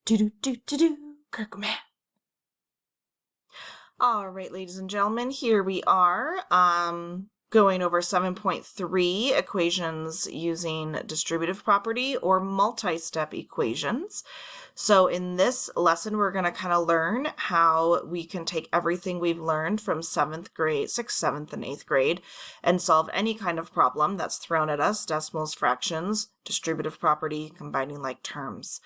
Kirkman. All right, ladies and gentlemen, here we are going over 7.3 equations using distributive property or multi-step equations. So in this lesson, we're going to kind of learn how we can take everything we've learned from 7th grade, 6th, 7th, and 8th grade and solve any kind of problem that's thrown at us: decimals, fractions, distributive property, combining like terms.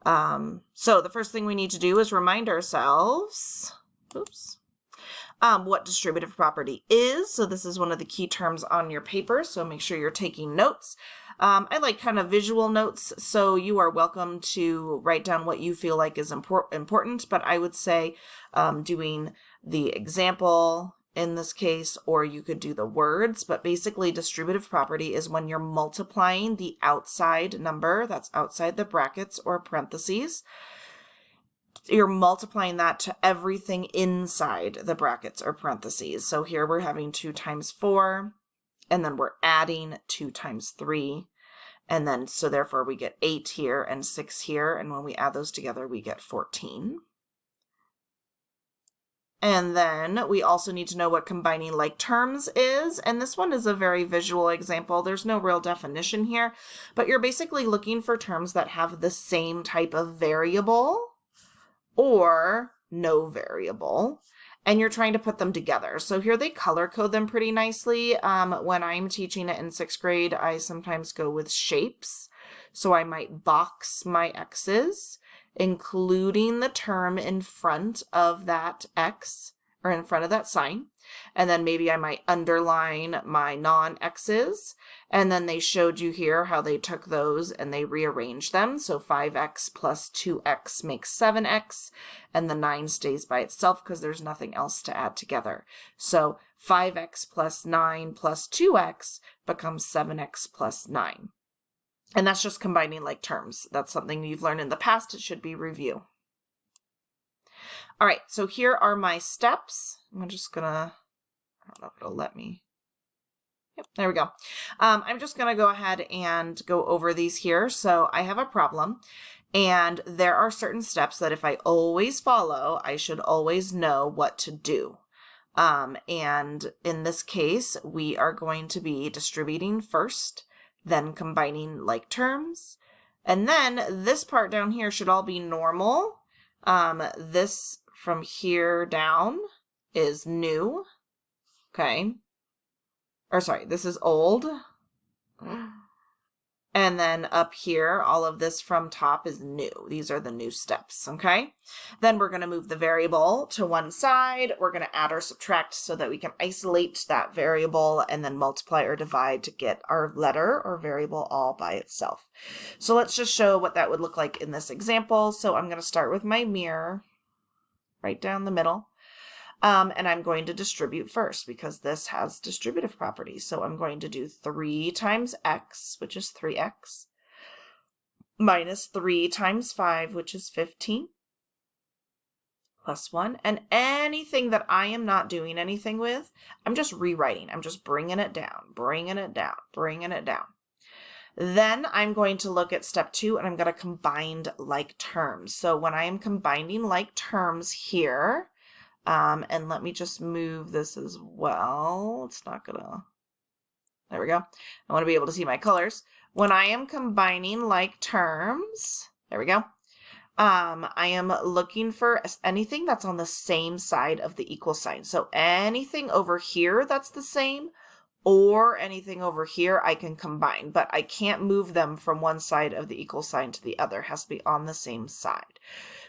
So the first thing we need to do is remind ourselves, what distributive property is. So this is one of the key terms on your paper, so make sure you're taking notes. I like kind of visual notes, so you are welcome to write down what you feel like is important, but I would say doing the example in this case, or you could do the words, but basically distributive property is when you're multiplying the outside number that's outside the brackets or parentheses. You're multiplying that to everything inside the brackets or parentheses. So here we're having 2 times 4, and then we're adding 2 times 3. And then, so therefore we get 8 here and 6 here. And when we add those together, we get 14. And then we also need to know what combining like terms is. And this one is a very visual example. There's no real definition here, but you're basically looking for terms that have the same type of variable or no variable, and you're trying to put them together. So here they color code them pretty nicely. When I'm teaching it in 6th grade, I sometimes go with shapes. So I might box my x's, including the term in front of that x, or in front of that sign. And then maybe I might underline my non-x's. And then they showed you here how they took those and they rearranged them. So 5x plus 2x makes 7x, and the 9 stays by itself because there's nothing else to add together. So 5x plus 9 plus 2x becomes 7x plus 9. And that's just combining like terms. That's something you've learned in the past. It should be review. All right, so here are my steps. I'm just gonna, I don't know if it'll let me. Yep, there we go. I'm just gonna go ahead and go over these here. So I have a problem, and there are certain steps that if I always follow, I should always know what to do. And in this case, we are going to be distributing first, then combining like terms. And then this part down here should all be normal. This from here down is new. Okay. Or sorry, this is old. And then up here, all of this from top is new. These are the new steps, okay? Then we're going to move the variable to one side. We're going to add or subtract so that we can isolate that variable and then multiply or divide to get our letter or variable all by itself. So let's just show what that would look like in this example. So I'm going to start with my mirror right down the middle. And I'm going to distribute first because this has distributive properties. So I'm going to do 3 times x, which is 3x, minus 3 times 5, which is 15, plus 1. And anything that I am not doing anything with, I'm just rewriting. I'm just bringing it down, bringing it down, bringing it down. Then I'm going to look at step 2, and I'm going to combine like terms. So when I am combining like terms here, and let me just move this as well. It's not gonna, there we go. I want to be able to see my colors. When I am combining like terms, there we go. I am looking for anything that's on the same side of the equal sign. So anything over here that's the same, or anything over here I can combine, but I can't move them from one side of the equal sign to the other. It has to be on the same side.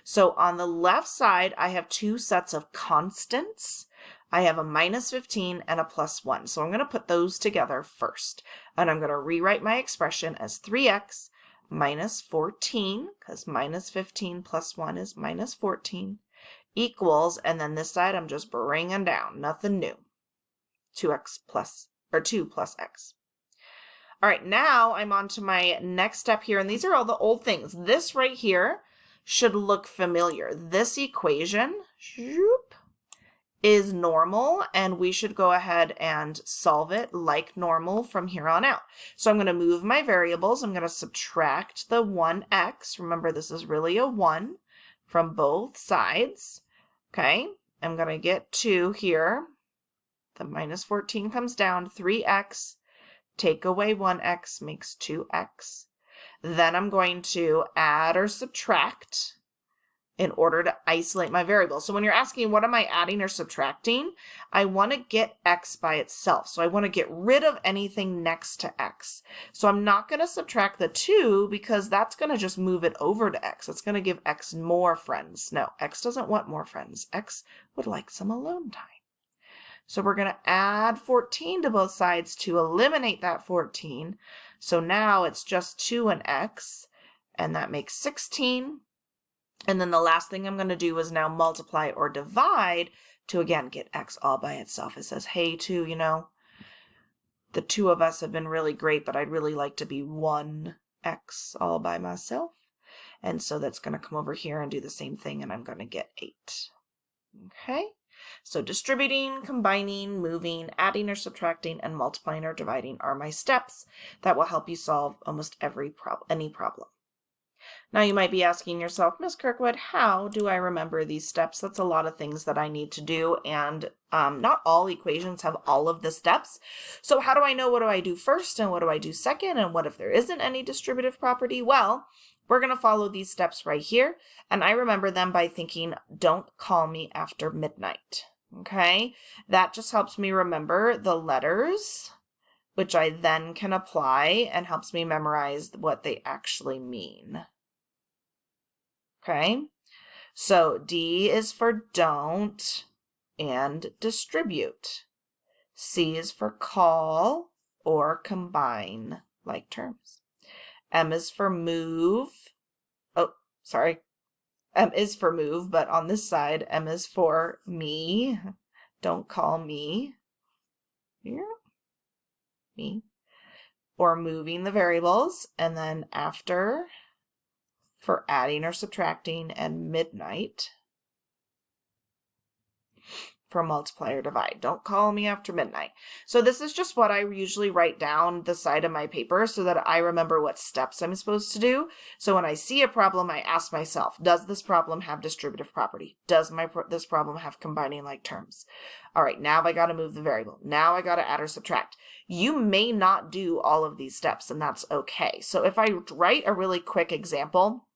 So on the left side, I have 2 sets of constants. I have a minus 15 and a plus 1. So I'm going to put those together first. And I'm going to rewrite my expression as 3x minus 14, because minus 15 plus 1 is minus 14, equals, and then this side I'm just bringing down, nothing new, 2x plus, or 2 plus x. All right, now I'm on to my next step here, and these are all the old things. This right here should look familiar. This equation is normal, and we should go ahead and solve it like normal from here on out. So I'm going to move my variables. I'm going to subtract the 1x. Remember, this is really a 1 from both sides. Okay, I'm going to get 2 here. The minus 14 comes down, 3x. Take away 1x makes 2x. Then I'm going to add or subtract in order to isolate my variable. So when you're asking what am I adding or subtracting, I want to get x by itself. So I want to get rid of anything next to x. So I'm not going to subtract the 2 because that's going to just move it over to x. It's going to give x more friends. No, x doesn't want more friends. X would like some alone time. So we're going to add 14 to both sides to eliminate that 14. So now it's just 2 and x, and that makes 16. And then the last thing I'm going to do is now multiply or divide to, again, get x all by itself. It says, hey, 2, you know, the two of us have been really great, but I'd really like to be 1x all by myself. And so that's going to come over here and do the same thing, and I'm going to get 8. Okay, so distributing, combining, moving, adding or subtracting, and multiplying or dividing are my steps that will help you solve almost any problem. Now you might be asking yourself, Miss Kirkwood, how do I remember these steps? That's a lot of things that I need to do, and not all equations have all of the steps. So how do I know what do I do first and what do I do second, and what if there isn't any distributive property? Well, we're going to follow these steps right here, and I remember them by thinking, don't call me after midnight. Okay, that just helps me remember the letters, which I then can apply and helps me memorize what they actually mean. Okay, so D is for don't and distribute. C is for call or combine like terms. M is for move. Oh, sorry. M is for move, but on this side, M is for me. Don't call me. Here. Me. Or moving the variables. And then after for adding or subtracting, and midnight for multiply or divide. Don't call me after midnight. So this is just what I usually write down the side of my paper so that I remember what steps I'm supposed to do. So when I see a problem, I ask myself, does this problem have distributive property? Does this problem have combining like terms? All right, now I got to move the variable. Now I got to add or subtract. You may not do all of these steps, and that's okay. So if I write a really quick example,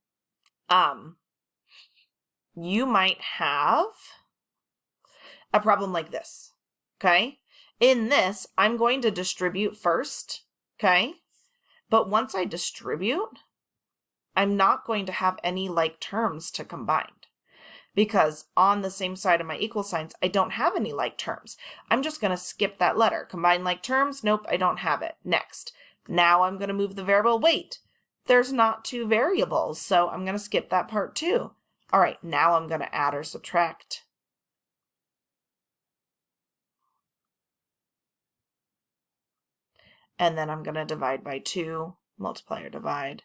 you might have a problem like this, okay? In this, I'm going to distribute first, okay? But once I distribute, I'm not going to have any like terms to combine because on the same side of my equal signs, I don't have any like terms. I'm just going to skip that letter. Combine like terms, nope, I don't have it. Next. Now I'm going to move the variable. Wait, there's not two variables, so I'm going to skip that part too. All right, now I'm going to add or subtract. And then I'm going to divide by 2, multiply or divide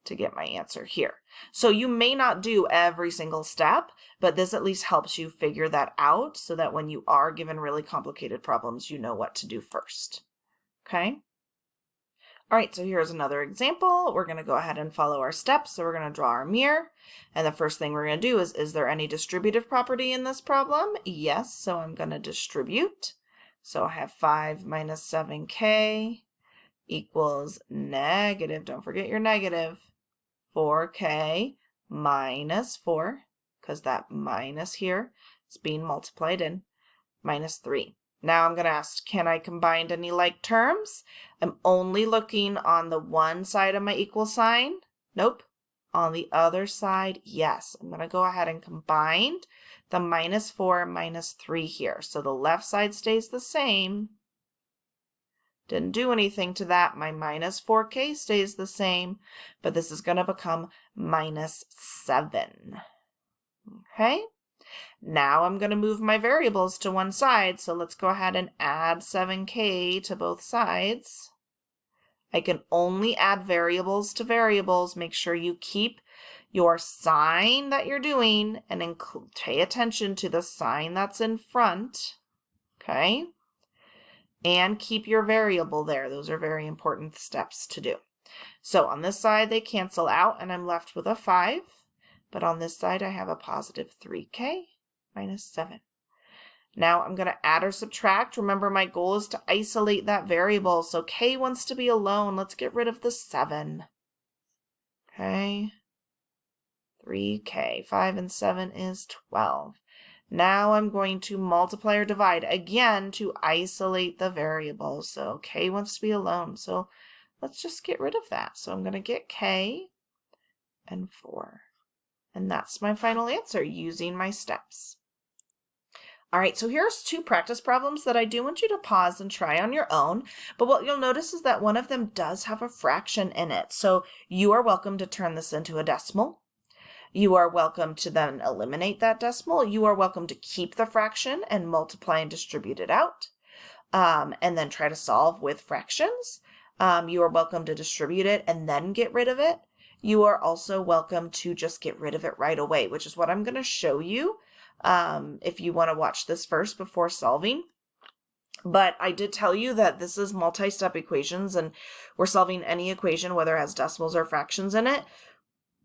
to get my answer here. So you may not do every single step, but this at least helps you figure that out so that when you are given really complicated problems, you know what to do first. Okay? All right, so here's another example. We're going to go ahead and follow our steps. So we're going to draw our mirror. And the first thing we're going to do is there any distributive property in this problem? Yes, so I'm going to distribute. So I have 5 minus 7k equals negative, don't forget your negative, 4k minus 4, because that minus here is being multiplied in, minus 3. Now I'm going to ask, can I combine any like terms? I'm only looking on the one side of my equal sign. Nope. On the other side, yes. I'm going to go ahead and combine the minus 4 minus 3 here. So the left side stays the same. Didn't do anything to that. My minus 4k stays the same, but this is going to become minus 7. Okay? Now I'm going to move my variables to one side, so let's go ahead and add 7k to both sides. I can only add variables to variables. Make sure you keep your sign that you're doing and pay attention to the sign that's in front, okay? And keep your variable there. Those are very important steps to do. So on this side, they cancel out and I'm left with a 5. But on this side, I have a positive 3k minus 7. Now I'm going to add or subtract. Remember, my goal is to isolate that variable. So k wants to be alone. Let's get rid of the 7. Okay. 3k. 5 and 7 is 12. Now I'm going to multiply or divide again to isolate the variable. So k wants to be alone. So let's just get rid of that. So I'm going to get k and 4. And that's my final answer using my steps. All right, so here's 2 practice problems that I do want you to pause and try on your own. But what you'll notice is that one of them does have a fraction in it. So you are welcome to turn this into a decimal. You are welcome to then eliminate that decimal. You are welcome to keep the fraction and multiply and distribute it out. And then try to solve with fractions. You are welcome to distribute it and then get rid of it. You are also welcome to just get rid of it right away, which is what I'm going to show you if you want to watch this first before solving. But I did tell you that this is multi-step equations and we're solving any equation, whether it has decimals or fractions in it.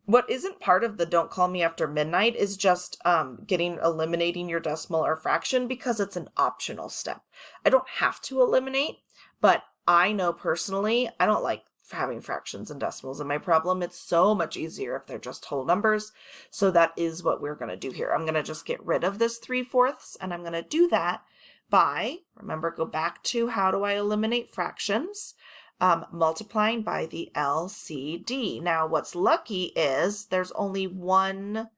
What isn't part of the don't call me after midnight is just eliminating your decimal or fraction because it's an optional step. I don't have to eliminate, but I know personally I don't like having fractions and decimals in my problem. It's so much easier if they're just whole numbers. So that is what we're going to do here. I'm going to just get rid of this 3/4 and I'm going to do that by, remember, go back to how do I eliminate fractions? Multiplying by the LCD. Now what's lucky is there's only one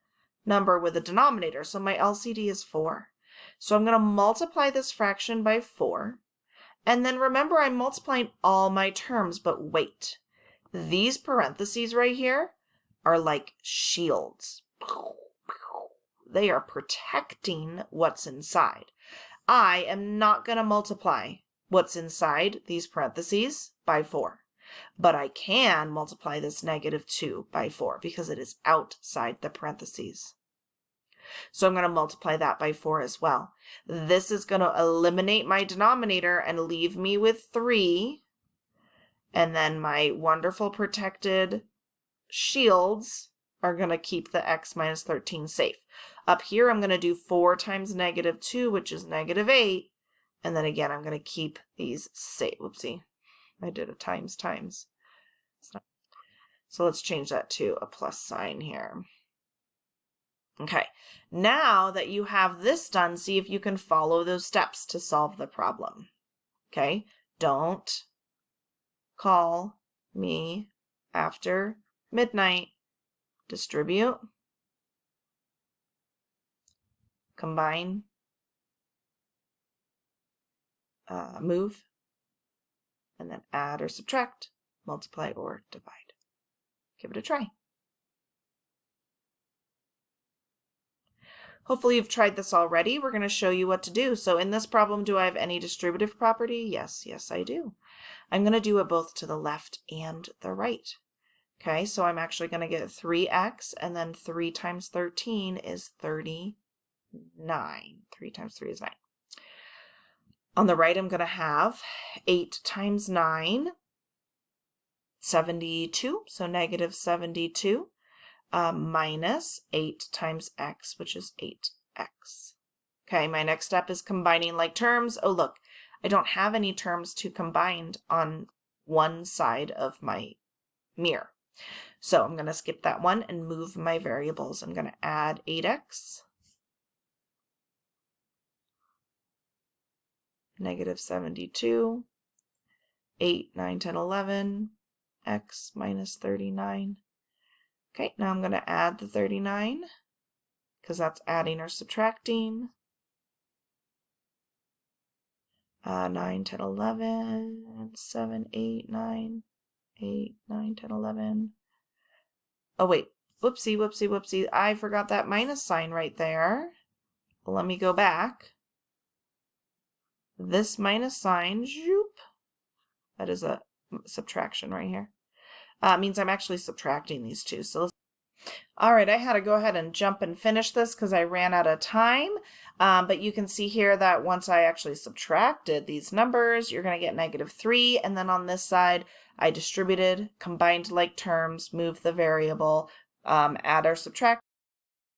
number with a denominator, so my LCD is 4. So I'm going to multiply this fraction by 4. And then remember, I'm multiplying all my terms, but wait. These parentheses right here are like shields. They are protecting what's inside. I am not going to multiply what's inside these parentheses by 4. But I can multiply this -2 by 4 because it is outside the parentheses. So I'm going to multiply that by 4 as well. This is going to eliminate my denominator and leave me with 3. And then my wonderful protected shields are going to keep the x minus 13 safe. Up here, I'm going to do 4 times -2, which is -8. And then again, I'm going to keep these safe. Whoopsie. I did a times. So let's change that to a plus sign here. Okay, now that you have this done, see if you can follow those steps to solve the problem. Okay, don't call me after midnight. Distribute, combine, move, and then add or subtract, multiply or divide. Give it a try. Hopefully you've tried this already. We're going to show you what to do. So in this problem, do I have any distributive property? Yes, I do. I'm going to do it both to the left and the right. Okay, so I'm actually going to get 3x, and then 3 times 13 is 39. 3 times 3 is 9. On the right, I'm going to have 8 times 9, 72, so -72. Minus 8 times x, which is 8x. Okay, my next step is combining like terms. Oh, look, I don't have any terms to combine on one side of my mirror. So I'm going to skip that one and move my variables. I'm going to add 8x, -72, 8, 9, 10, 11, x minus 39. Okay, now I'm going to add the 39 because that's adding or subtracting. 9, 10, 11, 7, 8, 9, 8, 9, 10, 11. Oh, wait. Whoopsie. I forgot that minus sign right there. Let me go back. This minus sign, zoop, that is a subtraction right here. Means I'm actually subtracting these two. So All right, I had to go ahead and jump and finish this because I ran out of time. But you can see here that once I actually subtracted these numbers, you're going to get -3. And then on this side, I distributed, combined like terms, moved the variable, add or subtract